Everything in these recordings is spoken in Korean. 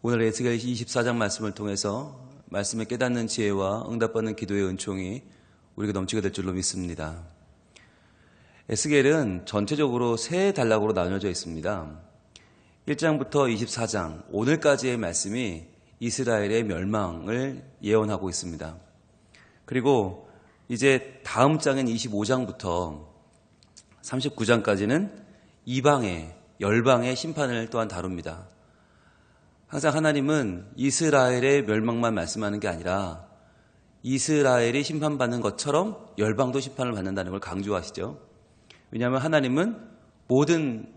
오늘 에스겔 24장 말씀을 통해서 말씀을 깨닫는 지혜와 응답받는 기도의 은총이 우리가 넘치게 될 줄로 믿습니다. 에스겔은 전체적으로 세 단락으로 나뉘어져 있습니다. 1장부터 24장, 오늘까지의 말씀이 이스라엘의 멸망을 예언하고 있습니다. 그리고 이제 다음 장인 25장부터 39장까지는 이방의, 열방의 심판을 또한 다룹니다. 항상 하나님은 이스라엘의 멸망만 말씀하는 게 아니라 이스라엘이 심판받는 것처럼 열방도 심판을 받는다는 걸 강조하시죠. 왜냐하면 하나님은 모든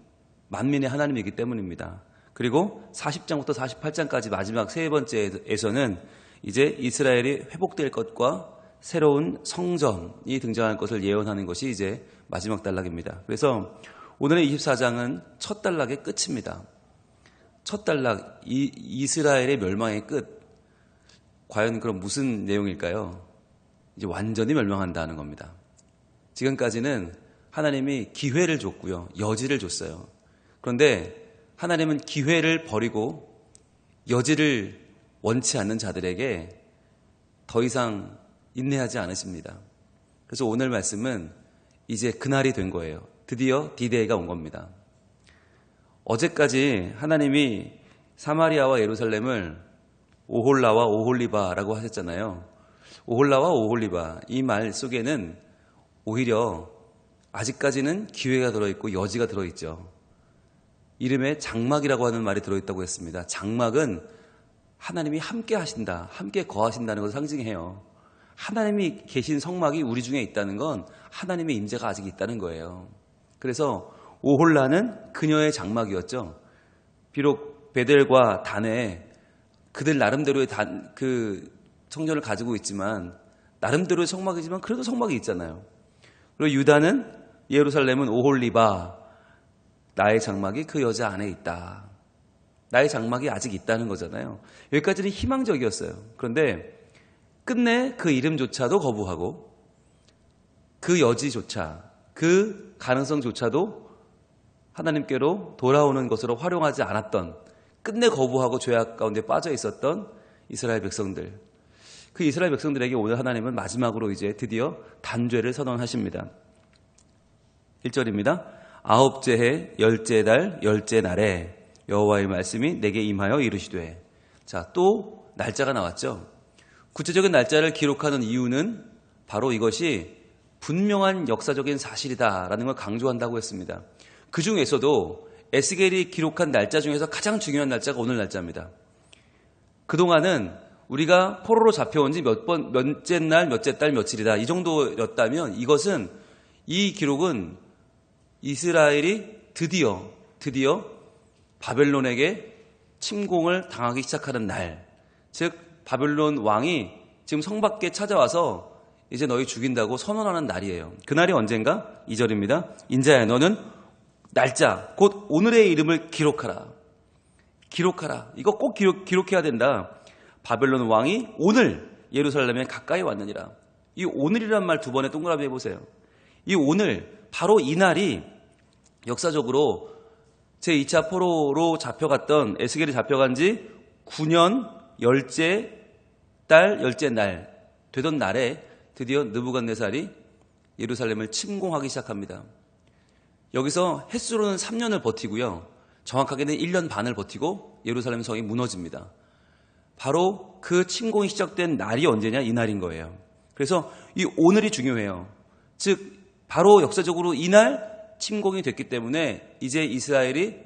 만민의 하나님이기 때문입니다. 그리고 40장부터 48장까지 마지막 세 번째에서는 이제 이스라엘이 회복될 것과 새로운 성전이 등장할 것을 예언하는 것이 이제 마지막 단락입니다. 그래서 오늘의 24장은 첫 단락의 끝입니다. 첫 단락, 이스라엘의 멸망의 끝. 과연 그럼 무슨 내용일까요? 이제 완전히 멸망한다는 겁니다. 지금까지는 하나님이 기회를 줬고요. 여지를 줬어요. 그런데 하나님은 기회를 버리고 여지를 원치 않는 자들에게 더 이상 인내하지 않으십니다. 그래서 오늘 말씀은 이제 그날이 된 거예요. 드디어 D-Day가 온 겁니다. 어제까지 하나님이 사마리아와 예루살렘을 오홀라와 오홀리바라고 하셨잖아요. 오홀라와 오홀리바, 이 말 속에는 오히려 아직까지는 기회가 들어있고 여지가 들어있죠. 이름에 장막이라고 하는 말이 들어있다고 했습니다. 장막은 하나님이 함께 하신다, 함께 거하신다는 것을 상징해요. 하나님이 계신 성막이 우리 중에 있다는 건 하나님의 임재가 아직 있다는 거예요. 그래서 오홀라는 그녀의 장막이었죠. 비록 베델과 단에 그들 나름대로의 그 성전을 가지고 있지만 나름대로의 성막이지만 그래도 성막이 있잖아요. 그리고 유다는 예루살렘은 오홀리바, 나의 장막이 그 여자 안에 있다. 나의 장막이 아직 있다는 거잖아요. 여기까지는 희망적이었어요. 그런데 끝내 그 이름조차도 거부하고 그 여지조차, 그 가능성조차도 하나님께로 돌아오는 것으로 활용하지 않았던, 끝내 거부하고 죄악 가운데 빠져 있었던 이스라엘 백성들. 그 이스라엘 백성들에게 오늘 하나님은 마지막으로 이제 드디어 단죄를 선언하십니다. 1절입니다. 아홉째 해, 열째 달, 열째 날에 여호와의 말씀이 내게 임하여 이르시되. 자, 또 날짜가 나왔죠. 구체적인 날짜를 기록하는 이유는 바로 이것이 분명한 역사적인 사실이다라는 걸 강조한다고 했습니다. 그 중에서도 에스겔이 기록한 날짜 중에서 가장 중요한 날짜가 오늘 날짜입니다. 그동안은 우리가 포로로 잡혀온 지 몇째 날, 몇째 달, 며칠이다 이 정도였다면 이것은, 이 기록은 이스라엘이 드디어 바벨론에게 침공을 당하기 시작하는 날, 즉 바벨론 왕이 지금 성 밖에 찾아와서 이제 너희 죽인다고 선언하는 날이에요. 그날이 언젠가? 2절입니다. 인자야, 너는 날짜, 곧 오늘의 이름을 기록하라. 기록하라. 이거 꼭 기록해야 된다. 바벨론 왕이 오늘 예루살렘에 가까이 왔느니라. 이 오늘이란 말 두 번에 동그라미 해보세요. 이 오늘, 바로 이 날이 역사적으로 제2차 포로로 잡혀갔던, 에스겔이 잡혀간 지 9년 열째 달, 열째 날 되던 날에 드디어 느부갓네살이 예루살렘을 침공하기 시작합니다. 여기서 횟수로는 3년을 버티고요. 정확하게는 1년 반을 버티고 예루살렘 성이 무너집니다. 바로 그 침공이 시작된 날이 언제냐? 이 날인 거예요. 그래서 이 오늘이 중요해요. 즉 바로 역사적으로 이날 침공이 됐기 때문에 이제 이스라엘이,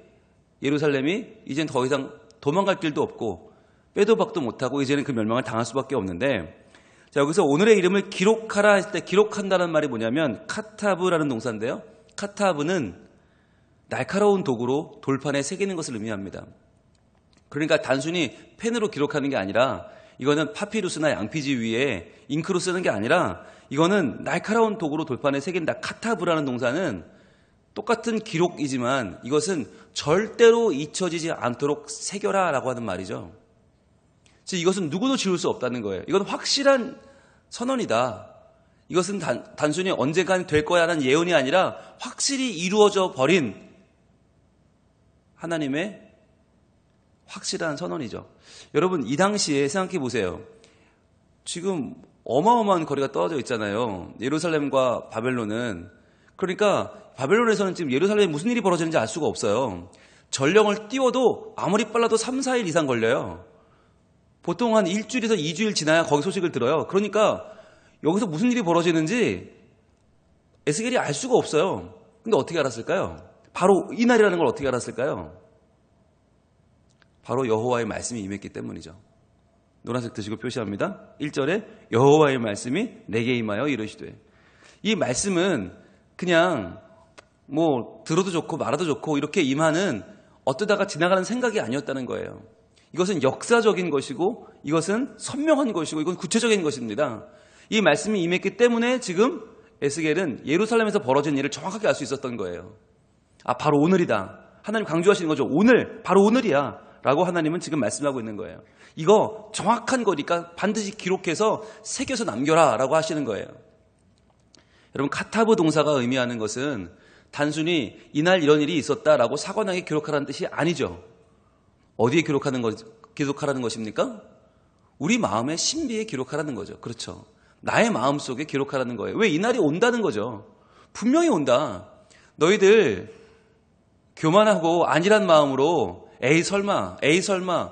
예루살렘이 이젠 더 이상 도망갈 길도 없고 빼도 박도 못하고 이제는 그 멸망을 당할 수밖에 없는데, 자, 여기서 오늘의 이름을 기록하라 했을 때 기록한다는 말이 뭐냐면 카타브라는 동사인데요. 카타브는 날카로운 도구로 돌판에 새기는 것을 의미합니다. 그러니까 단순히 펜으로 기록하는 게 아니라, 이거는 파피루스나 양피지 위에 잉크로 쓰는 게 아니라 이거는 날카로운 도구로 돌판에 새긴다. 카타브라는 동사는 똑같은 기록이지만 이것은 절대로 잊혀지지 않도록 새겨라 라고 하는 말이죠. 즉 이것은 누구도 지울 수 없다는 거예요. 이건 확실한 선언이다. 이것은 단순히 언젠가는 될 거야 라는 예언이 아니라 확실히 이루어져 버린 하나님의 확실한 선언이죠. 여러분, 이 당시에 생각해 보세요. 지금 어마어마한 거리가 떨어져 있잖아요. 예루살렘과 바벨론은. 그러니까 바벨론에서는 지금 예루살렘에 무슨 일이 벌어지는지 알 수가 없어요. 전령을 띄워도 아무리 빨라도 3, 4일 이상 걸려요. 보통 한 일주일에서 2주일 지나야 거기 소식을 들어요. 그러니까 여기서 무슨 일이 벌어지는지 에스겔이 알 수가 없어요. 근데 어떻게 알았을까요? 바로 이날이라는 걸 어떻게 알았을까요? 바로 여호와의 말씀이 임했기 때문이죠. 노란색 드시고 표시합니다. 1절에 여호와의 말씀이 내게 임하여 이르시되. 이 말씀은 그냥 뭐 들어도 좋고 말아도 좋고 이렇게 임하는 어떠다가 지나가는 생각이 아니었다는 거예요. 이것은 역사적인 것이고 이것은 선명한 것이고 이건 구체적인 것입니다. 이 말씀이 임했기 때문에 지금 에스겔은 예루살렘에서 벌어진 일을 정확하게 알 수 있었던 거예요. 아, 바로 오늘이다. 하나님 강조하시는 거죠. 오늘, 바로 오늘이야 라고 하나님은 지금 말씀하고 있는 거예요. 이거 정확한 거니까 반드시 기록해서 새겨서 남겨라 라고 하시는 거예요. 여러분, 카타브 동사가 의미하는 것은 단순히 이날 이런 일이 있었다라고 사관왕에 기록하라는 뜻이 아니죠. 어디에 기록하라는 것입니까? 우리 마음의 신비에 기록하라는 거죠. 그렇죠. 나의 마음 속에 기록하라는 거예요. 왜 이날이 온다는 거죠. 분명히 온다. 너희들 교만하고 안일한 마음으로 에이 설마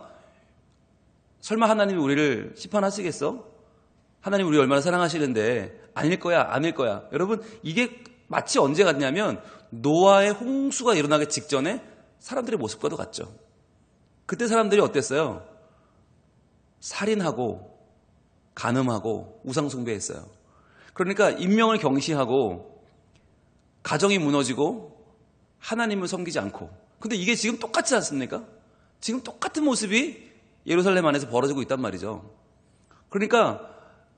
하나님이 우리를 심판하시겠어? 하나님 우리 얼마나 사랑하시는데 아닐 거야. 여러분, 이게 마치 언제 같냐면 노아의 홍수가 일어나기 직전에 사람들의 모습과도 같죠. 그때 사람들이 어땠어요? 살인하고 간음하고 우상숭배했어요. 그러니까 인명을 경시하고 가정이 무너지고 하나님을 섬기지 않고. 근데 이게 지금 똑같지 않습니까? 지금 똑같은 모습이 예루살렘 안에서 벌어지고 있단 말이죠. 그러니까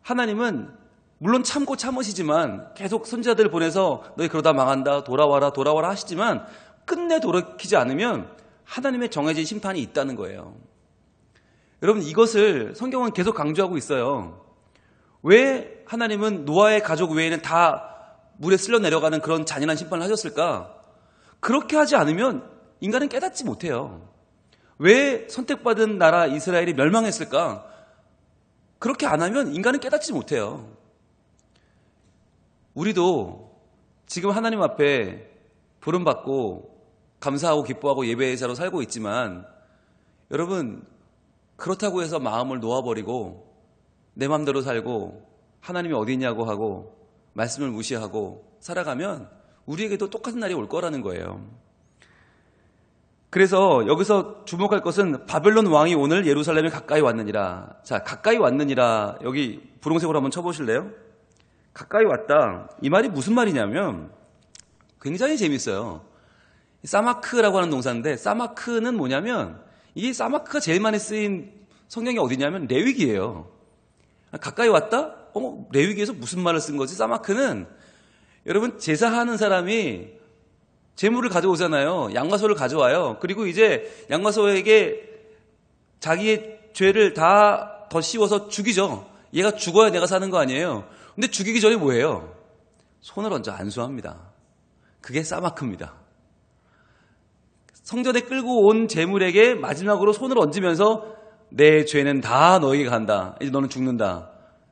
하나님은 물론 참고 참으시지만 계속 선지자들을 보내서 너희 그러다 망한다, 돌아와라 하시지만 끝내 돌이키지 않으면 하나님의 정해진 심판이 있다는 거예요. 여러분, 이것을 성경은 계속 강조하고 있어요. 왜 하나님은 노아의 가족 외에는 다 물에 쓸려 내려가는 그런 잔인한 심판을 하셨을까? 그렇게 하지 않으면 인간은 깨닫지 못해요. 왜 선택받은 나라 이스라엘이 멸망했을까? 그렇게 안 하면 인간은 깨닫지 못해요. 우리도 지금 하나님 앞에 부름받고 감사하고 기뻐하고 예배의 자로 살고 있지만 여러분, 그렇다고 해서 마음을 놓아버리고 내 마음대로 살고 하나님이 어디 있냐고 하고 말씀을 무시하고 살아가면 우리에게도 똑같은 날이 올 거라는 거예요. 그래서 여기서 주목할 것은 바벨론 왕이 오늘 예루살렘에 가까이 왔느니라. 자, 가까이 왔느니라, 여기 분홍색으로 한번 쳐보실래요? 가까이 왔다. 이 말이 무슨 말이냐면 굉장히 재밌어요. 사마크라고 하는 동사인데 사마크는 뭐냐면 이 사마크가 제일 많이 쓰인 성경이 어디냐면 레위기예요. 가까이 왔다? 레위기에서 무슨 말을 쓴 거지? 사마크는 여러분, 제사하는 사람이 제물을 가져오잖아요. 양과소를 가져와요. 그리고 이제 양과소에게 자기의 죄를 다 더 씌워서 죽이죠. 얘가 죽어야 내가 사는 거 아니에요. 근데 죽이기 전에 뭐예요? 손을 얹어 안수합니다. 그게 사마크입니다. 성전에 끌고 온 제물에게 마지막으로 손을 얹으면서 내 죄는 다 너에게 간다. 이제 너는 죽는다.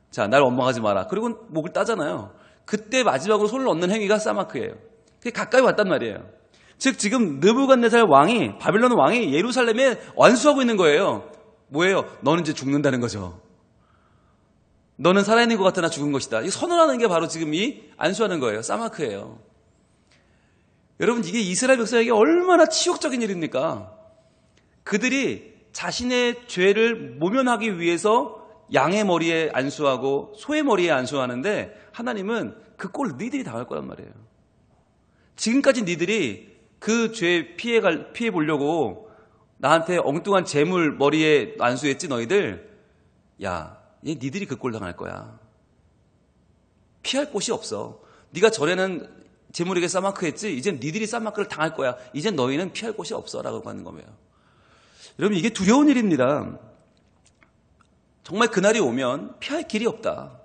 자, 날 원망하지 마라. 그리고 목을 따잖아요. 그때 마지막으로 손을 얹는 행위가 사마크예요. 그게 가까이 왔단 말이에요. 즉 지금 느부갓네살 왕이, 바빌론 왕이 예루살렘에 완수하고 있는 거예요. 뭐예요? 너는 이제 죽는다는 거죠. 너는 살아있는 것 같으나 죽은 것이다. 이 선언하는 게 바로 지금 이 안수하는 거예요. 사마크예요. 여러분, 이게 이스라엘 백성에게 얼마나 치욕적인 일입니까? 그들이 자신의 죄를 모면하기 위해서 양의 머리에 안수하고 소의 머리에 안수하는데 하나님은 그 꼴 너희들이 당할 거란 말이에요. 지금까지 너희들이 그 죄 피해 보려고 나한테 엉뚱한 재물 머리에 안수했지 너희들. 야, 얘 너희들이 그 꼴 당할 거야. 피할 곳이 없어. 네가 전에는 재물에게 사마크 했지, 이젠 니들이 사마크를 당할 거야. 이젠 너희는 피할 곳이 없어 라고 하는 거예요. 여러분, 이게 두려운 일입니다. 정말 그날이 오면 피할 길이 없다.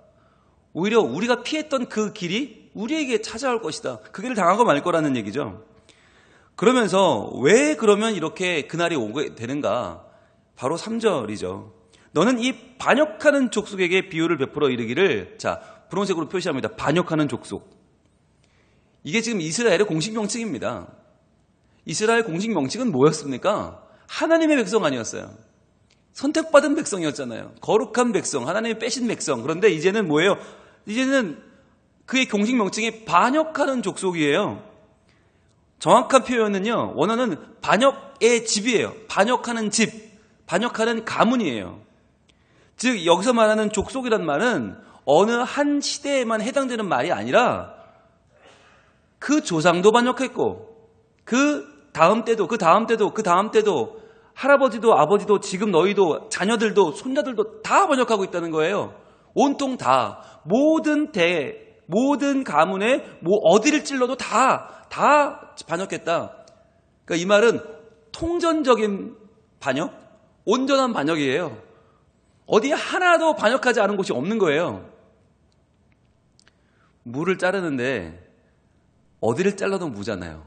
오히려 우리가 피했던 그 길이 우리에게 찾아올 것이다. 그 길을 당하고 말 거라는 얘기죠. 그러면서 왜 그러면 이렇게 그날이 오게 되는가? 바로 3절이죠. 너는 이 반역하는 족속에게 비유를 베풀어 이르기를, 자, 분홍색으로 표시합니다. 반역하는 족속. 이게 지금 이스라엘의 공식 명칭입니다. 이스라엘 공식 명칭은 뭐였습니까? 하나님의 백성 아니었어요. 선택받은 백성이었잖아요. 거룩한 백성, 하나님이 빼신 백성. 그런데 이제는 뭐예요? 이제는 그의 공식 명칭이 반역하는 족속이에요. 정확한 표현은요, 원어는 반역의 집이에요. 반역하는 집, 반역하는 가문이에요. 즉 여기서 말하는 족속이란 말은 어느 한 시대에만 해당되는 말이 아니라 그 조상도 반역했고 그 다음 때도 할아버지도 아버지도 지금 너희도 자녀들도 손자들도 다 번역하고 있다는 거예요. 온통 다 모든 가문에 어디를 찔러도 다 반역했다. 그러니까 이 말은 통전적인 반역, 온전한 반역이에요. 어디 하나도 반역하지 않은 곳이 없는 거예요. 무를 자르는데 어디를 잘라도 무잖아요.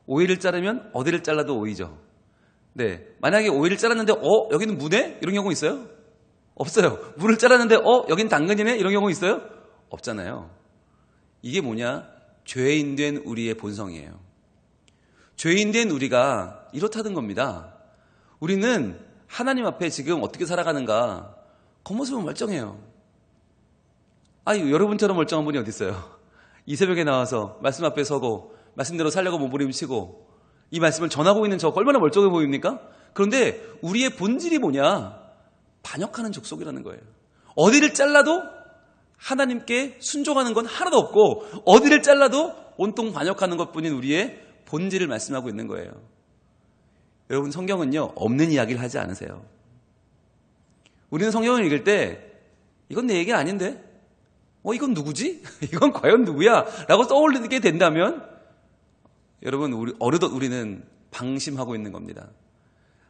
오이를 자르면 어디를 잘라도 오이죠. 네, 만약에 오이를 잘랐는데 여기는 무네? 이런 경우 있어요? 없어요. 무를 잘랐는데 여긴 당근이네? 이런 경우 있어요? 없잖아요. 이게 뭐냐? 죄인된 우리의 본성이에요. 죄인된 우리가 이렇다는 겁니다. 우리는 하나님 앞에 지금 어떻게 살아가는가 겉모습은 멀쩡해요. 여러분처럼 멀쩡한 분이 어디 있어요? 이 새벽에 나와서 말씀 앞에 서고 말씀대로 살려고 몸부림치고 이 말씀을 전하고 있는 저가 얼마나 멀쩡해 보입니까? 그런데 우리의 본질이 뭐냐? 반역하는 족속이라는 거예요. 어디를 잘라도 하나님께 순종하는 건 하나도 없고 어디를 잘라도 온통 반역하는 것뿐인 우리의 본질을 말씀하고 있는 거예요. 여러분, 성경은요 없는 이야기를 하지 않으세요. 우리는 성경을 읽을 때 이건 내 얘기 아닌데? 이건 누구지? 이건 과연 누구야? 라고 떠올리게 된다면 여러분, 어느덧 우리는 방심하고 있는 겁니다.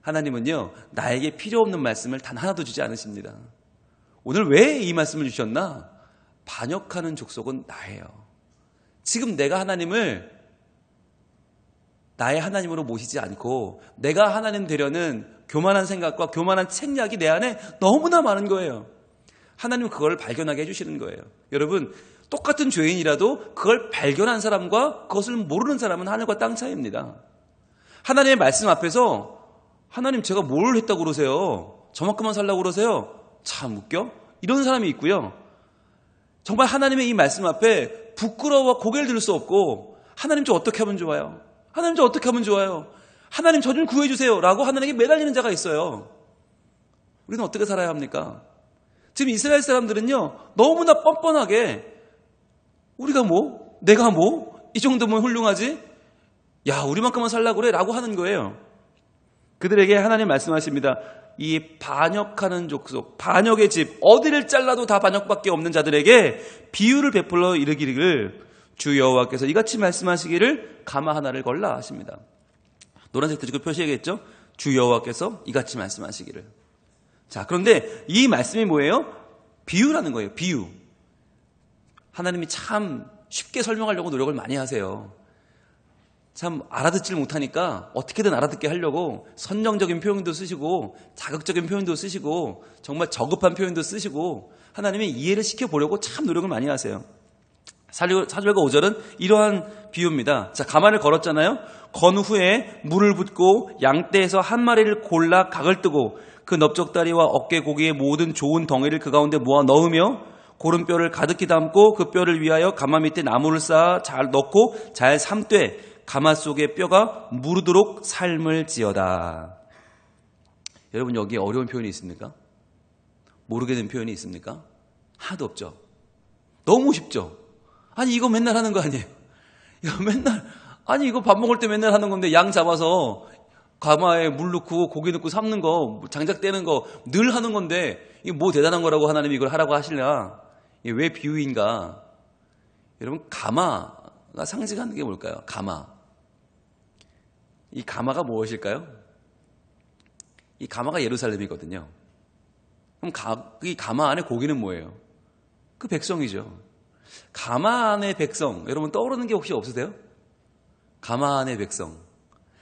하나님은요 나에게 필요 없는 말씀을 단 하나도 주지 않으십니다. 오늘 왜 이 말씀을 주셨나? 반역하는 족속은 나예요. 지금 내가 하나님을 나의 하나님으로 모시지 않고 내가 하나님 되려는 교만한 생각과 교만한 책략이 내 안에 너무나 많은 거예요. 하나님은 그걸 발견하게 해주시는 거예요. 여러분, 똑같은 죄인이라도 그걸 발견한 사람과 그것을 모르는 사람은 하늘과 땅 차이입니다. 하나님의 말씀 앞에서 하나님 제가 뭘 했다고 그러세요? 저만큼만 살라고 그러세요? 참 웃겨? 이런 사람이 있고요. 정말 하나님의 이 말씀 앞에 부끄러워 고개를 들 수 없고 하나님 저 어떻게 하면 좋아요? 하나님 저 어떻게 하면 좋아요? 하나님 저 좀 구해주세요 라고 하나님께 매달리는 자가 있어요. 우리는 어떻게 살아야 합니까? 지금 이스라엘 사람들은요 너무나 뻔뻔하게 우리가 내가 이 정도면 훌륭하지? 야, 우리만큼만 살라고 그래 라고 하는 거예요. 그들에게 하나님 말씀하십니다. 이 반역하는 족속, 반역의 집, 어디를 잘라도 다 반역밖에 없는 자들에게 비유를 베풀어 이르기를 주 여호와께서 이같이 말씀하시기를 가마 하나를 걸라 하십니다. 노란색 지금 표시해야겠죠? 주 여호와께서 이같이 말씀하시기를. 자, 그런데 이 말씀이 뭐예요? 비유라는 거예요. 비유. 하나님이 참 쉽게 설명하려고 노력을 많이 하세요. 참 알아듣질 못하니까 어떻게든 알아듣게 하려고 선정적인 표현도 쓰시고 자극적인 표현도 쓰시고 정말 저급한 표현도 쓰시고 하나님이 이해를 시켜보려고 참 노력을 많이 하세요. 4절과 5절은 이러한 비유입니다. 자, 가마를 걸었잖아요. 건 후에 물을 붓고 양떼에서 한 마리를 골라 각을 뜨고 그 넓적다리와 어깨 고기의 모든 좋은 덩이를 그 가운데 모아 넣으며 고른 뼈를 가득히 담고 그 뼈를 위하여 가마 밑에 나무를 쌓아 잘 넣고 잘 삶되 가마 속의 뼈가 무르도록 삶을 지어다. 여러분, 여기에 어려운 표현이 있습니까? 모르게 된 표현이 있습니까? 하나도 없죠. 너무 쉽죠. 아니 이거 맨날 하는 거 아니에요? 이거 밥 먹을 때 맨날 하는 건데 양 잡아서 가마에 물 넣고 고기 넣고 삶는 거, 장작 떼는 거 늘 하는 건데 이게 뭐 대단한 거라고 하나님이 이걸 하라고 하시냐? 이게 왜 비유인가? 여러분, 가마가 상징하는 게 뭘까요? 가마. 이 가마가 무엇일까요? 이 가마가 예루살렘이거든요. 그럼 이 가마 안에 고기는 뭐예요? 그 백성이죠. 가마 안의 백성, 여러분 떠오르는 게 혹시 없으세요? 가마 안의 백성.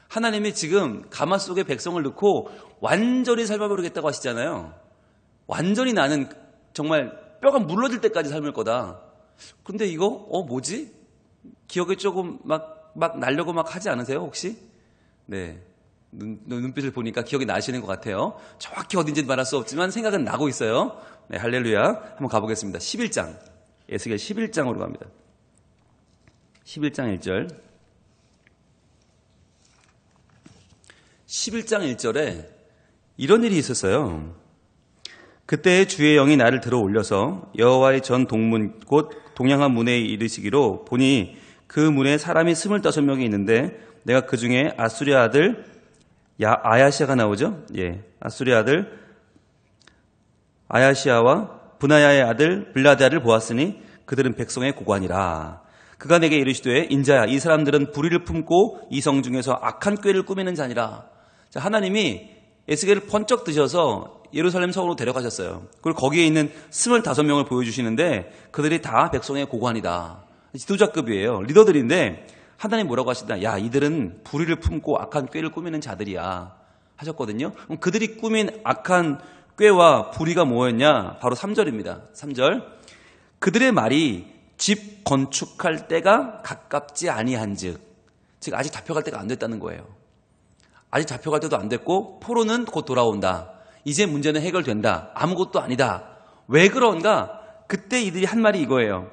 하나님이 지금 가마 속에 백성을 넣고 완전히 삶아버리겠다고 하시잖아요. 완전히 나는 정말 뼈가 물러질 때까지 삶을 거다. 근데 이거 뭐지? 기억에 조금 막 나려고 막 하지 않으세요 혹시? 네, 눈빛을 보니까 기억이 나시는 것 같아요. 정확히 어딘지는 말할 수 없지만 생각은 나고 있어요. 네, 할렐루야. 한번 가보겠습니다. 11장, 에스겔 11장으로 갑니다. 11장 1절. 11장 1절에 이런 일이 있었어요. 그때 주의 영이 나를 들어 올려서 여호와의 전 동문 곧 동양한 문에 이르시기로 보니 그 문에 사람이 25명이 있는데 내가 그 중에 아수리아 아들 아야시아가 나오죠. 예, 아수리아 아들 아야시아와 브나야의 아들 블라다를 보았으니 그들은 백성의 고관이라. 그가 내게 이르시되 인자야 이 사람들은 불의를 품고 이성 중에서 악한 꾀를 꾸미는 자니라. 자, 하나님이 에스겔을 번쩍 드셔서 예루살렘 성으로 데려가셨어요. 그리고 거기에 있는 25명을 보여주시는데 그들이 다 백성의 고관이다. 지도자급이에요. 리더들인데 하나님 뭐라고 하시다. 야, 이들은 불의를 품고 악한 꾀를 꾸미는 자들이야 하셨거든요. 그럼 그들이 꾸민 악한 꾀와 불의가 뭐였냐? 바로 3절입니다. 3절. 그들의 말이 집 건축할 때가 가깝지 아니한즉, 즉 아직 잡혀갈 때가 안 됐다는 거예요. 아직 잡혀갈 때도 안 됐고 포로는 곧 돌아온다. 이제 문제는 해결된다. 아무것도 아니다. 왜 그런가? 그때 이들이 한 말이 이거예요.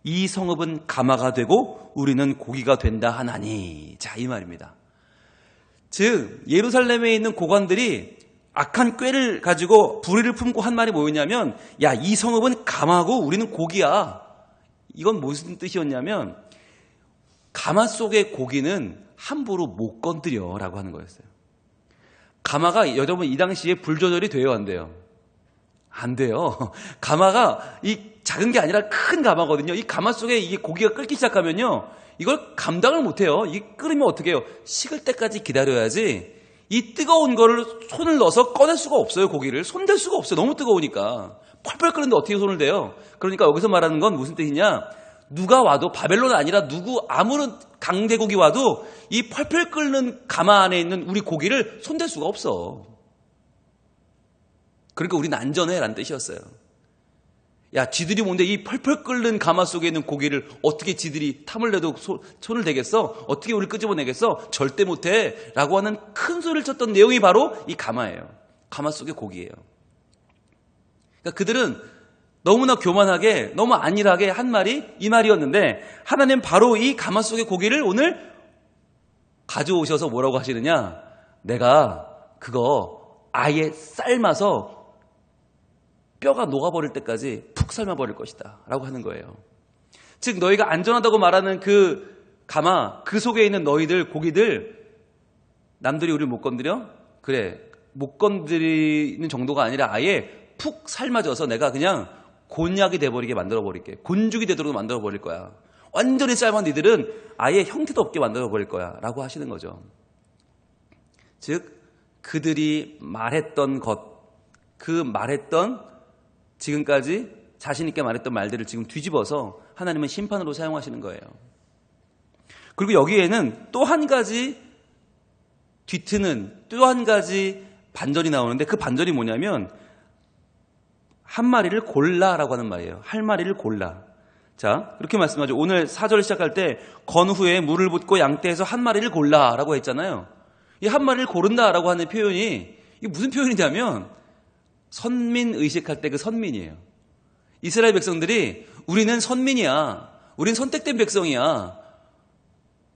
이 성읍은 가마가 되고 우리는 고기가 된다 하나니. 자, 이 말입니다. 즉 예루살렘에 있는 고관들이 악한 꾀를 가지고 불의를 품고 한 말이 뭐였냐면, 야, 이 성읍은 가마고 우리는 고기야. 이건 무슨 뜻이었냐면 가마 속의 고기는 함부로 못 건드려 라고 하는 거였어요. 가마가 여러분 이 당시에 불 조절이 돼요 안 돼요? 안 돼요. 가마가 이 작은 게 아니라 큰 가마거든요. 이 가마 속에 이게 고기가 끓기 시작하면요 이걸 감당을 못해요. 이 끓으면 어떻게 해요? 식을 때까지 기다려야지 이 뜨거운 거를 손을 넣어서 꺼낼 수가 없어요. 고기를 손댈 수가 없어요. 너무 뜨거우니까. 펄펄 끓는데 어떻게 손을 대요? 그러니까 여기서 말하는 건 무슨 뜻이냐? 누가 와도 바벨론 아니라 아무런 강대국이 와도 이 펄펄 끓는 가마 안에 있는 우리 고기를 손댈 수가 없어. 그러니까 우리는 안전해 라는 뜻이었어요. 야, 지들이 뭔데 이 펄펄 끓는 가마 속에 있는 고기를 어떻게 지들이 탐을 내도 손을 대겠어? 어떻게 우리를 끄집어내겠어? 절대 못해 라고 하는 큰 소리를 쳤던 내용이 바로 이 가마예요. 가마 속의 고기예요. 그러니까 그들은 너무나 교만하게 너무 안일하게 한 말이 이 말이었는데 하나님 바로 이 가마 속의 고기를 오늘 가져오셔서 뭐라고 하시느냐? 내가 그거 아예 삶아서 뼈가 녹아버릴 때까지 푹 삶아버릴 것이다 라고 하는 거예요. 즉 너희가 안전하다고 말하는 그 가마, 그 속에 있는 너희들 고기들 남들이 우리를 못 건드려? 그래, 못 건드리는 정도가 아니라 아예 푹 삶아져서 내가 그냥 곤약이 돼버리게 만들어버릴게. 곤죽이 되도록 만들어버릴 거야. 완전히 삶은 니들은 아예 형태도 없게 만들어버릴 거야 라고 하시는 거죠. 즉 그들이 말했던 것, 그 말했던 지금까지 자신 있게 말했던 말들을 지금 뒤집어서 하나님은 심판으로 사용하시는 거예요. 그리고 여기에는 또 한 가지 뒤트는 또 한 가지 반전이 나오는데 그 반전이 뭐냐면 한 마리를 골라라고 하는 말이에요. 할 마리를 골라. 자, 그렇게 말씀하죠. 오늘 4절 시작할 때 건후에 물을 붓고 양떼에서 한 마리를 골라라고 했잖아요. 이 한 마리를 고른다라고 하는 표현이 이게 무슨 표현이냐면 선민 의식할 때 그 선민이에요. 이스라엘 백성들이 우리는 선민이야. 우리는 선택된 백성이야.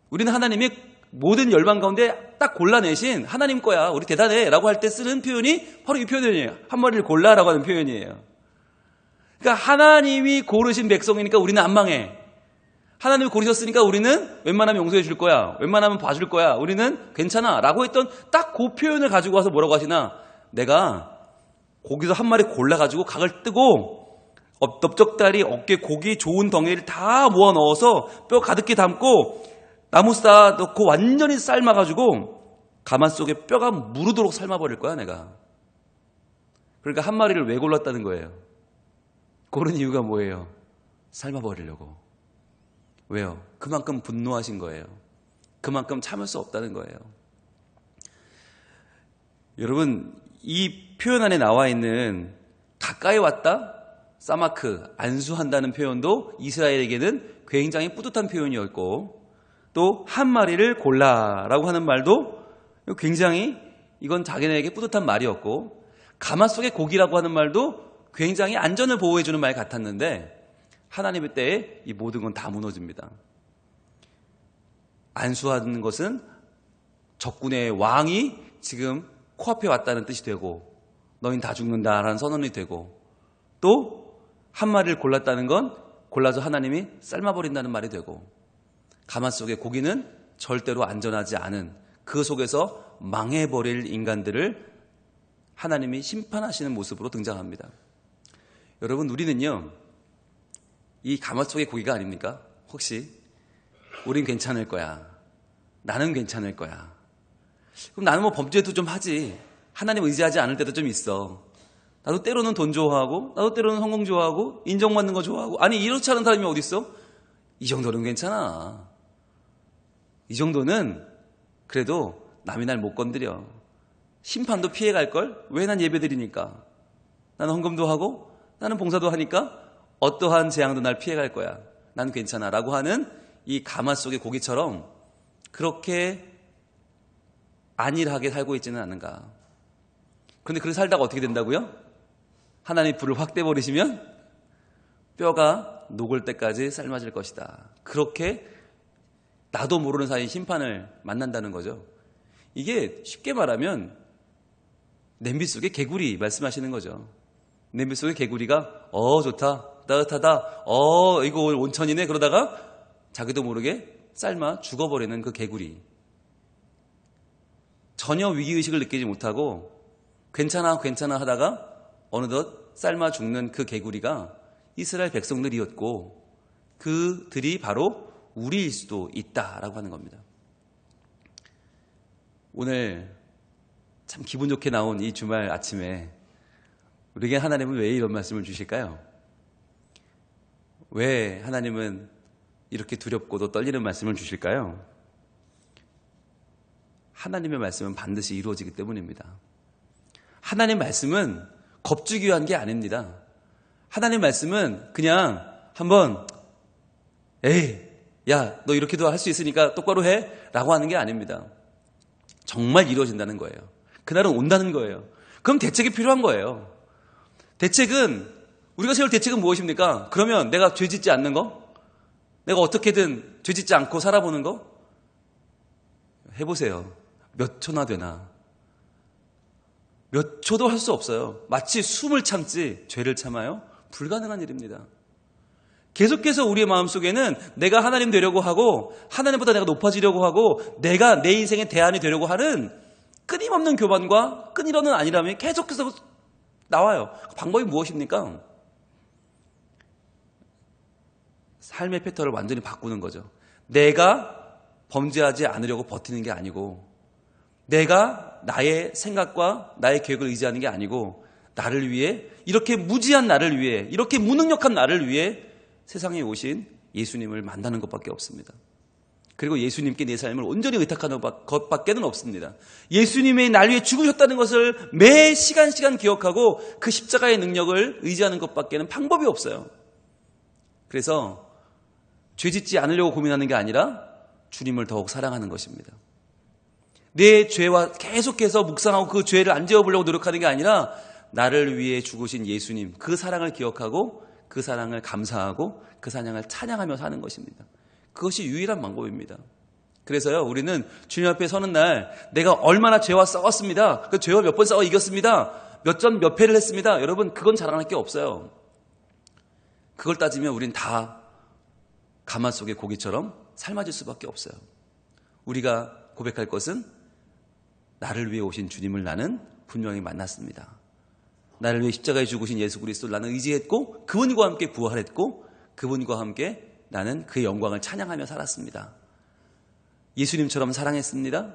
우리는 하나님이 모든 열방 가운데 딱 골라내신 하나님 거야. 우리 대단해 라고 할 때 쓰는 표현이 바로 이 표현이에요. 한 마리를 골라라고 하는 표현이에요. 그러니까 하나님이 고르신 백성이니까 우리는 안 망해. 하나님이 고르셨으니까 우리는 웬만하면 용서해 줄 거야. 웬만하면 봐줄 거야. 우리는 괜찮아 라고 했던 딱 그 표현을 가지고 와서 뭐라고 하시나? 내가 거기서 한 마리 골라가지고 각을 뜨고 넓적다리 어깨 고기 좋은 덩이를 다 모아 넣어서 뼈 가득히 담고 나무 싸 넣고 완전히 삶아가지고 가마 속에 뼈가 무르도록 삶아버릴 거야 내가. 그러니까 한 마리를 왜 골랐다는 거예요? 고른 이유가 뭐예요? 삶아버리려고. 왜요? 그만큼 분노하신 거예요. 그만큼 참을 수 없다는 거예요. 여러분, 이 표현 안에 나와 있는 가까이 왔다, 사마크, 안수한다는 표현도 이스라엘에게는 굉장히 뿌듯한 표현이었고, 또 한 마리를 골라라고 하는 말도 굉장히 이건 자기네에게 뿌듯한 말이었고, 가마속의 고기라고 하는 말도 굉장히 안전을 보호해주는 말 같았는데, 하나님의 때에 이 모든 건 다 무너집니다. 안수하는 것은 적군의 왕이 지금 코앞에 왔다는 뜻이 되고, 너희는 다 죽는다라는 선언이 되고, 또 한 마리를 골랐다는 건 골라서 하나님이 삶아버린다는 말이 되고, 가마 속의 고기는 절대로 안전하지 않은, 그 속에서 망해버릴 인간들을 하나님이 심판하시는 모습으로 등장합니다. 여러분, 우리는요, 이 가마 속의 고기가 아닙니까? 혹시 우린 괜찮을 거야, 나는 괜찮을 거야, 그럼 나는 뭐 범죄도 좀 하지, 하나님 의지하지 않을 때도 좀 있어, 나도 때로는 돈 좋아하고, 나도 때로는 성공 좋아하고, 인정받는 거 좋아하고, 아니 이렇지 않은 사람이 어디 있어? 이 정도는 괜찮아. 이 정도는 그래도 남이 날 못 건드려. 심판도 피해갈걸? 왜? 난 예배드리니까. 나는 헌금도 하고, 나는 봉사도 하니까 어떠한 재앙도 날 피해갈 거야. 난 괜찮아. 라고 하는 이 가마 속의 고기처럼 그렇게 안일하게 살고 있지는 않은가. 그런데 그렇게 살다가 어떻게 된다고요? 하나님 불을 확 떼버리시면 뼈가 녹을 때까지 삶아질 것이다. 그렇게 나도 모르는 사이 심판을 만난다는 거죠. 이게 쉽게 말하면 냄비 속의 개구리 말씀하시는 거죠. 냄비 속의 개구리가 좋다, 따뜻하다, 이거 오늘 온천이네, 그러다가 자기도 모르게 삶아 죽어버리는 그 개구리. 전혀 위기의식을 느끼지 못하고 괜찮아 하다가 어느덧 삶아 죽는 그 개구리가 이스라엘 백성들이었고, 그들이 바로 우리일 수도 있다라고 하는 겁니다. 오늘 참 기분 좋게 나온 이 주말 아침에 우리에게 하나님은 왜 이런 말씀을 주실까요? 왜 하나님은 이렇게 두렵고도 떨리는 말씀을 주실까요? 하나님의 말씀은 반드시 이루어지기 때문입니다. 하나님의 말씀은 겁주기 위한 게 아닙니다. 하나님 말씀은 그냥 한번 야, 너 이렇게도 할 수 있으니까 똑바로 해 라고 하는 게 아닙니다. 정말 이루어진다는 거예요. 그날은 온다는 거예요. 그럼 대책이 필요한 거예요. 대책은, 우리가 세울 대책은 무엇입니까? 그러면 내가 죄 짓지 않는 거? 내가 어떻게든 죄 짓지 않고 살아보는 거? 해보세요. 몇 초나 되나? 몇 초도 할 수 없어요. 마치 숨을 참지 죄를 참아요? 불가능한 일입니다. 계속해서 우리의 마음속에는 내가 하나님 되려고 하고, 하나님보다 내가 높아지려고 하고, 내가 내 인생의 대안이 되려고 하는 끊임없는 교만과 끊이려는 안일함이 계속해서 나와요. 방법이 무엇입니까? 삶의 패턴을 완전히 바꾸는 거죠. 내가 범죄하지 않으려고 버티는 게 아니고, 내가 나의 생각과 나의 계획을 의지하는 게 아니고, 나를 위해, 이렇게 무지한 나를 위해, 이렇게 무능력한 나를 위해 세상에 오신 예수님을 만나는 것밖에 없습니다. 그리고 예수님께 내 삶을 온전히 의탁하는 것밖에는 없습니다. 예수님의 날 위해 죽으셨다는 것을 매 시간 기억하고 그 십자가의 능력을 의지하는 것밖에는 방법이 없어요. 그래서 죄 짓지 않으려고 고민하는 게 아니라 주님을 더욱 사랑하는 것입니다. 내 죄와 계속해서 묵상하고 그 죄를 안 지어보려고 노력하는 게 아니라 나를 위해 죽으신 예수님, 그 사랑을 기억하고 그 사랑을 감사하고 그 사랑을 찬양하며 사는 것입니다. 그것이 유일한 방법입니다. 그래서요, 우리는 주님 앞에 서는 날 내가 얼마나 죄와 싸웠습니다. 그 죄와 몇 번 싸워 이겼습니다. 몇 패를 했습니다. 여러분, 그건 자랑할 게 없어요. 그걸 따지면 우린 다 가마 속의 고기처럼 삶아질 수밖에 없어요. 우리가 고백할 것은 나를 위해 오신 주님을 나는 분명히 만났습니다. 나를 위해 십자가에 죽으신 예수 그리스도를 나는 의지했고, 그분과 함께 부활했고, 그분과 함께 나는 그의 영광을 찬양하며 살았습니다. 예수님처럼 사랑했습니다.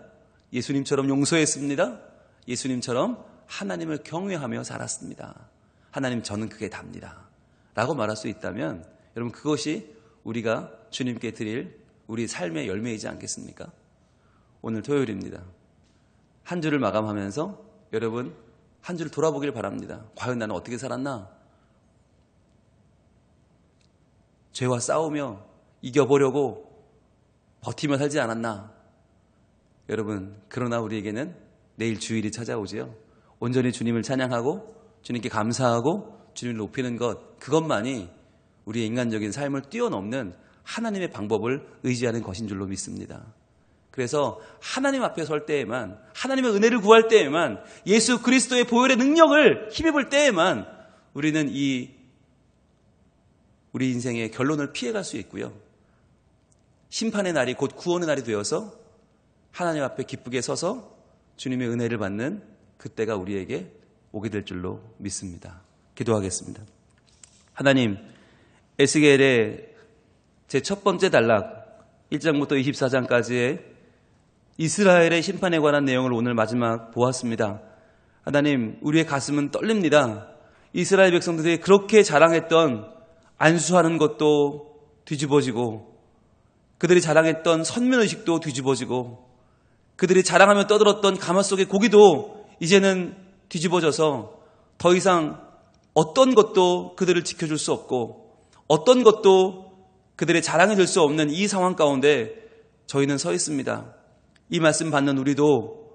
예수님처럼 용서했습니다. 예수님처럼 하나님을 경외하며 살았습니다. 하나님, 저는 그게 답니다 라고 말할 수 있다면, 여러분, 그것이 우리가 주님께 드릴 우리 삶의 열매이지 않겠습니까? 오늘 토요일입니다. 한 주를 마감하면서 여러분 한 주를 돌아보길 바랍니다. 과연 나는 어떻게 살았나? 죄와 싸우며 이겨보려고 버티며 살지 않았나? 여러분, 그러나 우리에게는 내일 주일이 찾아오지요. 온전히 주님을 찬양하고 주님께 감사하고 주님을 높이는 것, 그것만이 우리의 인간적인 삶을 뛰어넘는 하나님의 방법을 의지하는 것인 줄로 믿습니다. 그래서 하나님 앞에 설 때에만, 하나님의 은혜를 구할 때에만, 예수 그리스도의 보혈의 능력을 힘입을 때에만 우리는 우리 인생의 결론을 피해갈 수 있고요. 심판의 날이 곧 구원의 날이 되어서 하나님 앞에 기쁘게 서서 주님의 은혜를 받는 그때가 우리에게 오게 될 줄로 믿습니다. 기도하겠습니다. 하나님, 에스겔의 제 첫 번째 단락 1장부터 24장까지의 이스라엘의 심판에 관한 내용을 오늘 마지막 보았습니다. 하나님, 우리의 가슴은 떨립니다. 이스라엘 백성들이 그렇게 자랑했던 안수하는 것도 뒤집어지고, 그들이 자랑했던 선민의식도 뒤집어지고, 그들이 자랑하며 떠들었던 가마 속의 고기도 이제는 뒤집어져서 더 이상 어떤 것도 그들을 지켜줄 수 없고 어떤 것도 그들의 자랑이 될 수 없는 이 상황 가운데 저희는 서 있습니다. 이 말씀 받는 우리도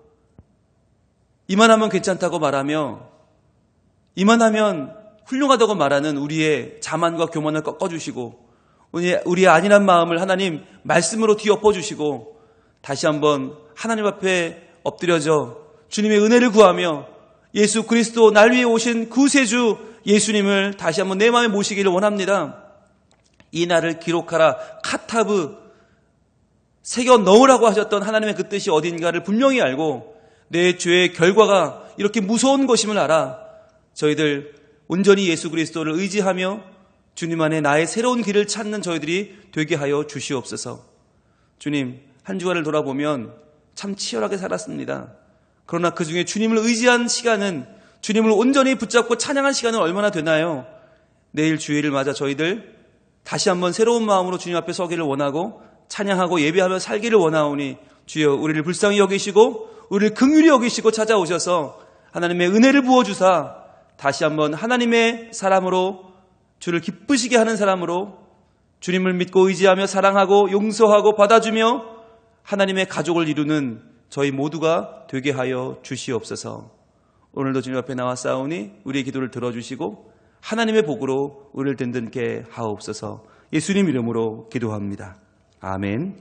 이만하면 괜찮다고 말하며 이만하면 훌륭하다고 말하는 우리의 자만과 교만을 꺾어주시고 우리의 안일한 마음을 하나님 말씀으로 뒤엎어주시고 다시 한번 하나님 앞에 엎드려져 주님의 은혜를 구하며 예수 그리스도 날 위해 오신 구세주 예수님을 다시 한번 내 마음에 모시기를 원합니다. 이 날을 기록하라 카타브 새겨 넣으라고 하셨던 하나님의 그 뜻이 어딘가를 분명히 알고 내 죄의 결과가 이렇게 무서운 것임을 알아 저희들 온전히 예수 그리스도를 의지하며 주님 안에 나의 새로운 길을 찾는 저희들이 되게 하여 주시옵소서. 주님, 한 주간을 돌아보면 참 치열하게 살았습니다. 그러나 그 중에 주님을 의지한 시간은, 주님을 온전히 붙잡고 찬양한 시간은 얼마나 되나요? 내일 주일을 맞아 저희들 다시 한번 새로운 마음으로 주님 앞에 서기를 원하고 찬양하고 예배하며 살기를 원하오니 주여 우리를 불쌍히 여기시고 우리를 긍휼히 여기시고 찾아오셔서 하나님의 은혜를 부어주사 다시 한번 하나님의 사람으로 주를 기쁘시게 하는 사람으로 주님을 믿고 의지하며 사랑하고 용서하고 받아주며 하나님의 가족을 이루는 저희 모두가 되게 하여 주시옵소서. 오늘도 주님 앞에 나왔사오니 우리의 기도를 들어주시고 하나님의 복으로 우리를 든든케 하옵소서. 예수님 이름으로 기도합니다. 아멘.